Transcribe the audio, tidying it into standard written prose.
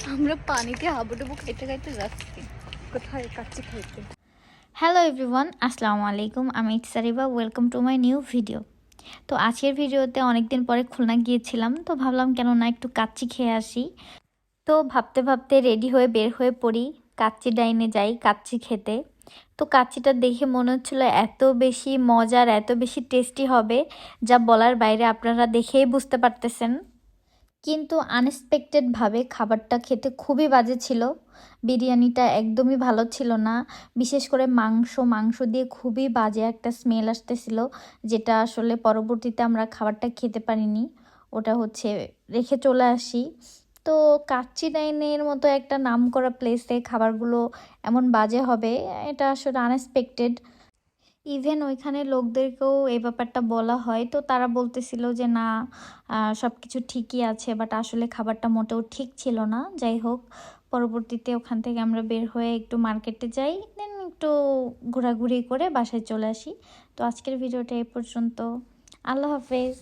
আমরা পানিতে হাবুডুবু খাইতে খাইতে যাচ্ছি কোথায় কাচ্চি খাইতে। হ্যালো এভরিওয়ান, আসসালামু আলাইকুম। আমি ইটসারিবা, welcome to my new video. তো আজকের ভিডিওতে অনেকদিন পরে খুলনা গিয়েছিলাম, তো ভাবলাম কেন না একটু কাচ্চি খেয়ে আসি। তো ভাবতে ভাবতে রেডি হয়ে বের হয়ে পড়ি, কাচ্চি ডাইনে যাই কাচ্চি খেতে। তো কাচ্চিটা দেখে মনে হচ্ছিলো এত বেশি মজার, এত বেশি টেস্টি হবে যা বলার বাইরে, আপনারা দেখেই বুঝতে পারতেছেন। কিন্তু আনএক্সপেক্টেডভাবে খাবারটা খেতে খুবই বাজে ছিল। বিরিয়ানিটা একদমই ভালো ছিল না। বিশেষ করে মাংস দিয়ে খুবই বাজে একটা স্মেল আসতেছিল, যেটা আসলে পরবর্তীতে আমরা খাবারটা খেতে পারিনি। ওটা হচ্ছে রেখে চলে আসি। তো কাচ্চি ডাইনের মতো একটা নামকরা প্লেসে খাবারগুলো এমন বাজে হবে, এটা আসলে আনএক্সপেক্টেড। ইভেন ওইখানে লোকদেরকেও এই ব্যাপারটা বলা হয়, তো তারা বলতেছিল যে না, সব কিছু ঠিকই আছে, বাট আসলে খাবারটা মোটেও ঠিক ছিল না। যাই হোক, পরবর্তীতে ওখান থেকে আমরা বের হয়ে একটু মার্কেটে যাই, দেন একটু ঘোরাঘুরি করে বাসায় চলে আসি। তো আজকের ভিডিওটা এই পর্যন্ত। আল্লাহ হাফেজ।